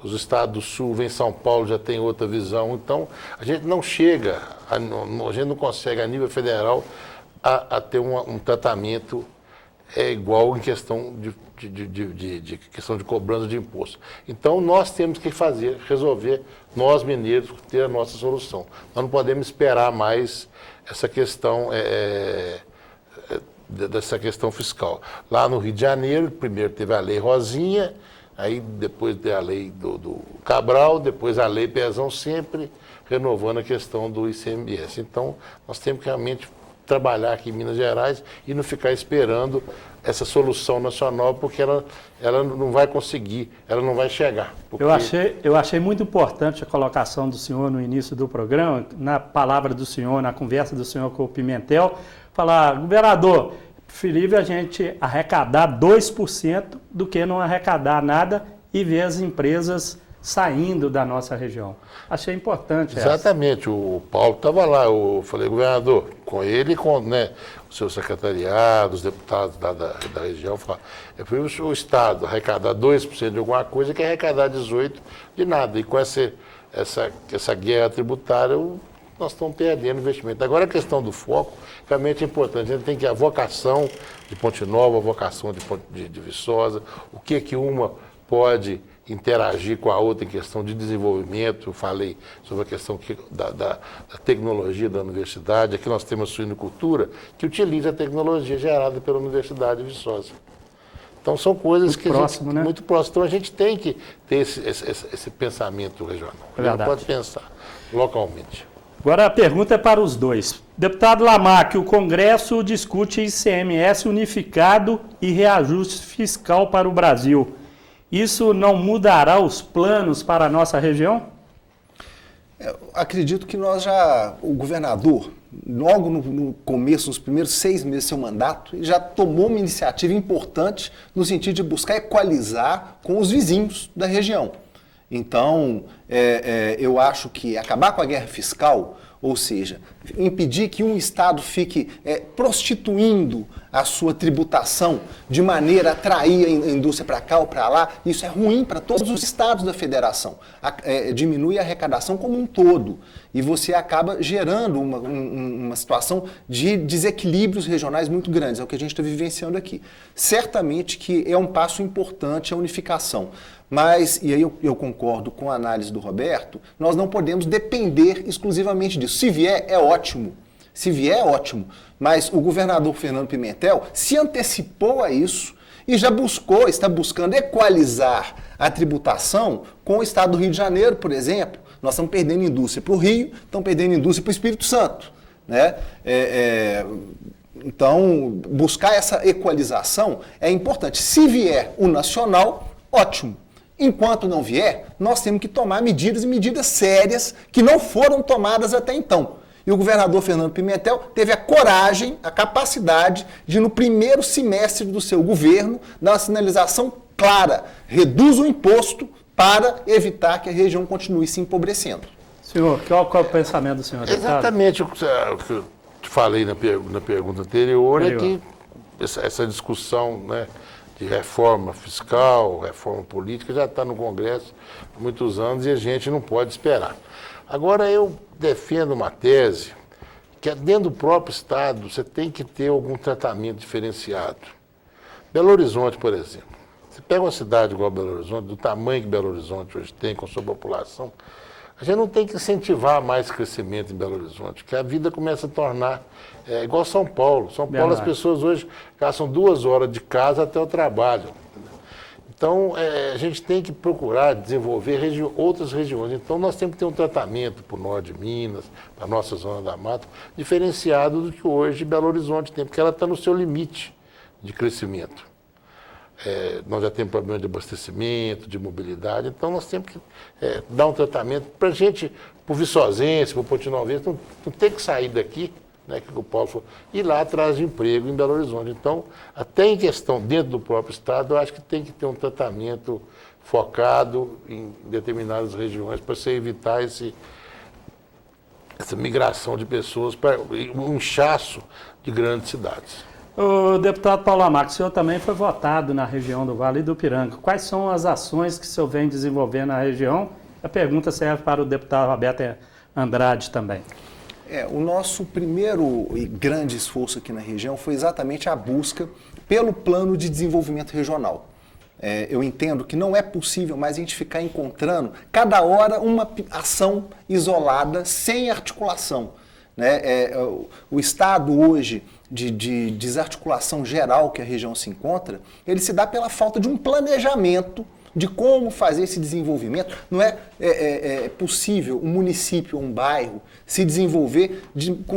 os estados do Sul, vem São Paulo, já tem outra visão. Então, a gente não chega, a gente não consegue, a nível federal, a ter um tratamento igual em questão de questão de cobrança de imposto. Então, nós temos que resolver, nós mineiros, ter a nossa solução. Nós não podemos esperar mais essa questão, dessa questão fiscal. Lá no Rio de Janeiro, primeiro teve a Lei Rosinha, aí depois teve a Lei do Cabral, depois a Lei Pezão, sempre renovando a questão do ICMS. Então, nós temos que realmente trabalhar aqui em Minas Gerais e não ficar esperando essa solução nacional, porque ela não vai conseguir, ela não vai chegar. Porque... Eu achei muito importante a colocação do senhor no início do programa, na palavra do senhor, na conversa do senhor com o Pimentel, falar, governador, preferível a gente arrecadar 2% do que não arrecadar nada e ver as empresas saindo da nossa região. Achei importante Exatamente, o Paulo estava lá, eu falei, governador, com ele e com o seu secretariado, os deputados da região, é preciso o Estado arrecadar 2% de alguma coisa que arrecadar 18% de nada. E com essa guerra tributária, nós estamos perdendo investimento. Agora a questão do foco realmente é importante. A gente tem que a vocação de Ponte Nova, a vocação de Viçosa, o que uma pode interagir com a outra em questão de desenvolvimento. Eu falei sobre a questão da tecnologia da universidade. Aqui nós temos a suinocultura, que utiliza a tecnologia gerada pela Universidade de Viçosa. Então são coisas muito próximas. Então a gente tem que ter esse pensamento regional. A gente pode pensar localmente. Agora a pergunta é para os dois. Deputado Lamarck, o Congresso discute ICMS unificado e reajuste fiscal para o Brasil. Isso não mudará os planos para a nossa região? Acredito que o governador, logo no começo, nos primeiros 6 meses do seu mandato, já tomou uma iniciativa importante no sentido de buscar equalizar com os vizinhos da região. Então, eu acho que acabar com a guerra fiscal, ou seja, impedir que um Estado fique prostituindo a sua tributação de maneira a atrair a indústria para cá ou para lá, isso é ruim para todos os estados da federação. Diminui a arrecadação como um todo e você acaba gerando uma situação de desequilíbrios regionais muito grandes, é o que a gente está vivenciando aqui. Certamente que é um passo importante a unificação. Mas, e aí eu concordo com a análise do Roberto, nós não podemos depender exclusivamente disso. Se vier, é ótimo. Se vier, é ótimo. Mas o governador Fernando Pimentel se antecipou a isso e já está buscando equalizar a tributação com o estado do Rio de Janeiro, por exemplo. Nós estamos perdendo indústria para o Rio, estamos perdendo indústria para o Espírito Santo, né? Então, buscar essa equalização é importante. Se vier o nacional, ótimo. Enquanto não vier, nós temos que tomar medidas e medidas sérias que não foram tomadas até então. E o governador Fernando Pimentel teve a coragem, a capacidade de, no primeiro semestre do seu governo, dar uma sinalização clara: reduz o imposto para evitar que a região continue se empobrecendo. O Senhor, qual é o pensamento do senhor? Exatamente o que eu te falei na pergunta anterior, é que essa discussão, né, de reforma fiscal, reforma política, já está no Congresso há muitos anos e a gente não pode esperar. Agora, eu defendo uma tese que dentro do próprio Estado você tem que ter algum tratamento diferenciado. Belo Horizonte, por exemplo. Você pega uma cidade igual a Belo Horizonte, do tamanho que Belo Horizonte hoje tem, com a sua população, a gente não tem que incentivar mais crescimento em Belo Horizonte, que a vida começa a tornar igual São Paulo. São Paulo, as pessoas hoje gastam 2 horas de casa até o trabalho. Então, a gente tem que procurar desenvolver outras regiões. Então, nós temos que ter um tratamento para o norte de Minas, para a nossa zona da mata, diferenciado do que hoje Belo Horizonte tem, porque ela está no seu limite de crescimento. Nós já temos problema de abastecimento, de mobilidade, então nós temos que dar um tratamento para a gente, para o viçosense, para o potinovense, não ter que sair daqui, né, que o Paulo falou, ir lá atrás de emprego em Belo Horizonte. Então, até em questão dentro do próprio Estado, eu acho que tem que ter um tratamento focado em determinadas regiões para você evitar essa migração de pessoas para um inchaço de grandes cidades. O deputado Paulo Amarco, o senhor também foi votado na região do Vale do Piranga. Quais são as ações que o senhor vem desenvolvendo na região? A pergunta serve para o deputado Roberto Andrade também. O nosso primeiro e grande esforço aqui na região foi exatamente a busca pelo plano de desenvolvimento regional. Eu entendo que não é possível mais a gente ficar encontrando cada hora uma ação isolada, sem articulação. O Estado hoje, de desarticulação geral que a região se encontra, ele se dá pela falta de um planejamento de como fazer esse desenvolvimento. Não é possível um município, um bairro, se desenvolver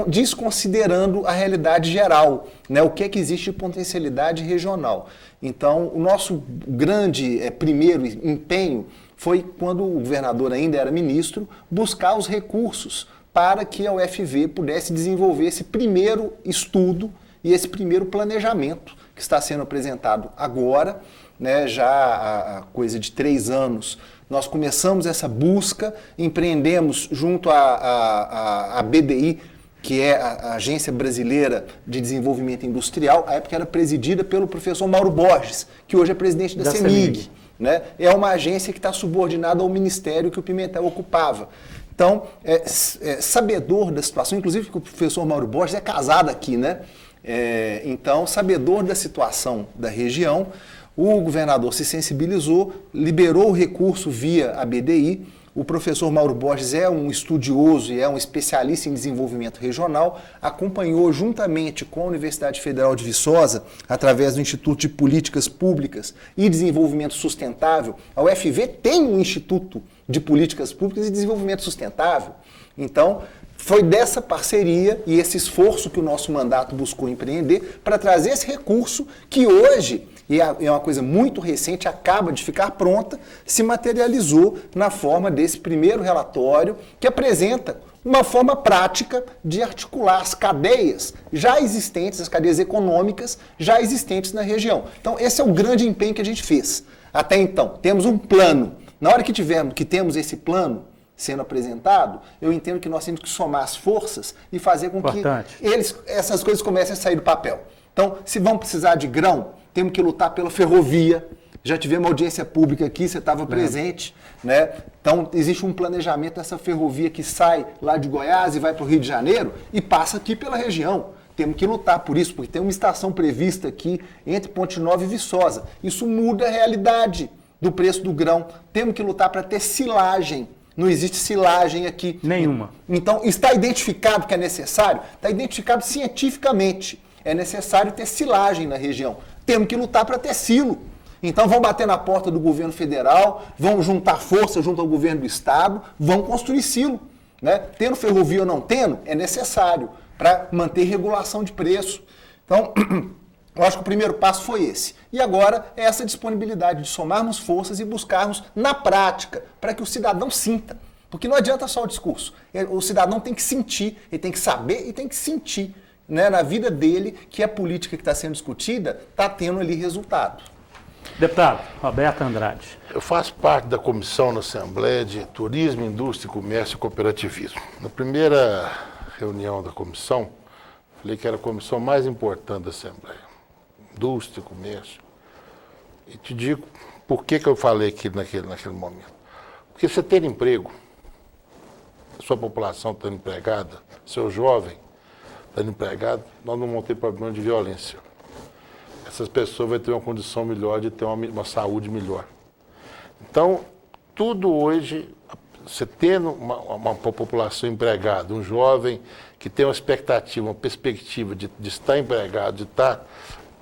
desconsiderando a realidade geral, né? O que existe de potencialidade regional. Então, o nosso grande primeiro empenho foi, quando o governador ainda era ministro, buscar os recursos para que a UFV pudesse desenvolver esse primeiro estudo e esse primeiro planejamento que está sendo apresentado agora, né, já há coisa de 3 anos. Nós começamos essa busca, empreendemos junto à BDI, que é a Agência Brasileira de Desenvolvimento Industrial, a época era presidida pelo professor Mauro Borges, que hoje é presidente da CEMIG. Né? É uma agência que está subordinada ao ministério que o Pimentel ocupava. Então, sabedor da situação, inclusive que o professor Mauro Borges é casado aqui, né? Então, sabedor da situação da região, o governador se sensibilizou, liberou o recurso via a BDI. O professor Mauro Borges é um estudioso e é um especialista em desenvolvimento regional, acompanhou juntamente com a Universidade Federal de Viçosa, através do Instituto de Políticas Públicas e Desenvolvimento Sustentável. A UFV tem um Instituto de Políticas Públicas e Desenvolvimento Sustentável. Então, foi dessa parceria e esse esforço que o nosso mandato buscou empreender para trazer esse recurso que hoje, e é uma coisa muito recente, acaba de ficar pronta, se materializou na forma desse primeiro relatório que apresenta uma forma prática de articular as cadeias já existentes, as cadeias econômicas já existentes na região. Então, esse é o grande empenho que a gente fez. Até então, temos um plano. Na hora que temos esse plano sendo apresentado, eu entendo que nós temos que somar as forças e fazer com que essas coisas comecem a sair do papel. Então, se vão precisar de grão, temos que lutar pela ferrovia. Já tivemos audiência pública aqui, você estava presente, né? Então, existe um planejamento dessa ferrovia que sai lá de Goiás e vai para o Rio de Janeiro e passa aqui pela região. Temos que lutar por isso, porque tem uma estação prevista aqui entre Ponte Nova e Viçosa. Isso muda a realidade do preço do grão. Temos que lutar para ter silagem. Não existe silagem aqui. Nenhuma. Então, está identificado que é necessário? Está identificado cientificamente. É necessário ter silagem na região. Temos que lutar para ter silo. Então, vão bater na porta do governo federal, vão juntar força junto ao governo do estado, vão construir silo. Né? Tendo ferrovia ou não tendo, é necessário para manter regulação de preço. Então, eu acho que o primeiro passo foi esse. E agora é essa disponibilidade de somarmos forças e buscarmos na prática, para que o cidadão sinta. Porque não adianta só o discurso. O cidadão tem que sentir, ele tem que saber e tem que sentir, né, na vida dele, que a política que está sendo discutida está tendo ali resultado. Deputado Roberto Andrade. Eu faço parte da comissão na Assembleia de Turismo, Indústria, Comércio e Cooperativismo. Na primeira reunião da comissão, falei que era a comissão mais importante da Assembleia. Indústria, Comércio. E te digo por que eu falei aqui naquele momento. Porque você ter emprego, a sua população estando empregada, seu jovem estando empregado, nós não vamos ter problema de violência. Essas pessoas vão ter uma condição melhor de ter uma saúde melhor. Então, tudo hoje, você tendo uma população empregada, um jovem que tem uma expectativa, uma perspectiva de estar empregado, de estar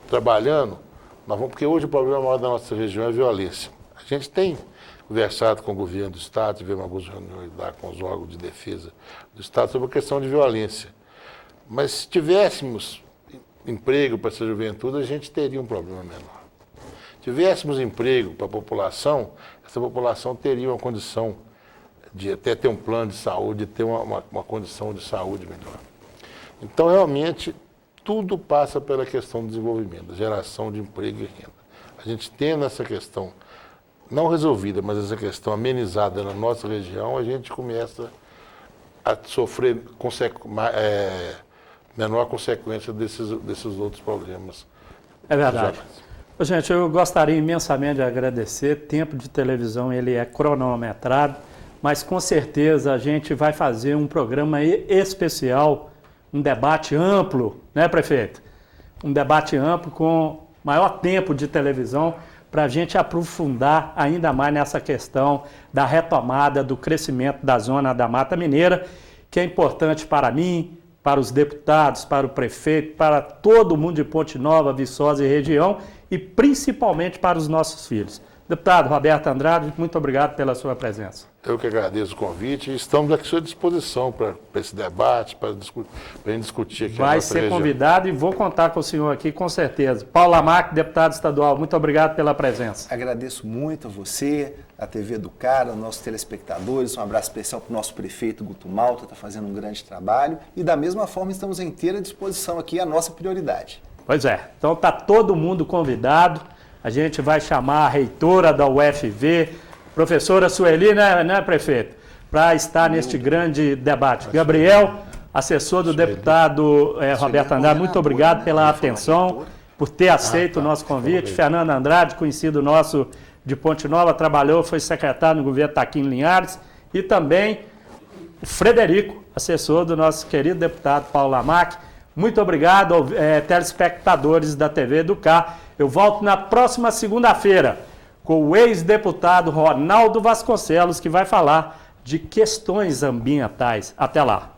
trabalhando, nós vamos, porque hoje o problema maior da nossa região é a violência. A gente tem conversado com o governo do Estado, tivemos algumas reuniões lá com os órgãos de defesa do Estado sobre a questão de violência. Mas se tivéssemos emprego para essa juventude, a gente teria um problema menor. Se tivéssemos emprego para a população, essa população teria uma condição de até ter um plano de saúde, de ter uma condição de saúde melhor. Então, realmente, tudo passa pela questão do desenvolvimento, da geração de emprego e renda. A gente tendo essa questão não resolvida, mas essa questão amenizada na nossa região, a gente começa a sofrer menor consequência desses outros problemas. É verdade. Gente, eu gostaria imensamente de agradecer. Tempo de televisão ele é cronometrado, mas com certeza a gente vai fazer um programa especial, um debate amplo, né, prefeito? Um debate amplo com maior tempo de televisão para a gente aprofundar ainda mais nessa questão da retomada do crescimento da zona da Mata Mineira, que é importante para mim, para os deputados, para o prefeito, para todo mundo de Ponte Nova, Viçosa e região, e principalmente para os nossos filhos. Deputado Roberto Andrade, muito obrigado pela sua presença. Eu que agradeço o convite e estamos aqui à sua disposição para esse debate, para a gente discutir aqui. Vai ser convidado e vou contar com o senhor aqui com certeza. Paulo Lamarck, deputado estadual, muito obrigado pela presença. Agradeço muito a você, a TV do Cara, nossos telespectadores, um abraço especial para o nosso prefeito Guto Malta, está fazendo um grande trabalho e da mesma forma estamos à inteira disposição aqui, a nossa prioridade. Pois é, então está todo mundo convidado, a gente vai chamar a reitora da UFV, professora Sueli, né, prefeito? Para estar neste grande debate. Gabriel, assessor do deputado Roberto Andrade, muito obrigado pela atenção, por ter aceito o nosso convite. Fernando Andrade, conhecido nosso de Ponte Nova, trabalhou, foi secretário no governo Taquim Linhares. E também o Frederico, assessor do nosso querido deputado Paulo Lamarck. Muito obrigado, telespectadores da TV do Car. Eu volto na próxima segunda-feira com o ex-deputado Ronaldo Vasconcelos, que vai falar de questões ambientais. Até lá.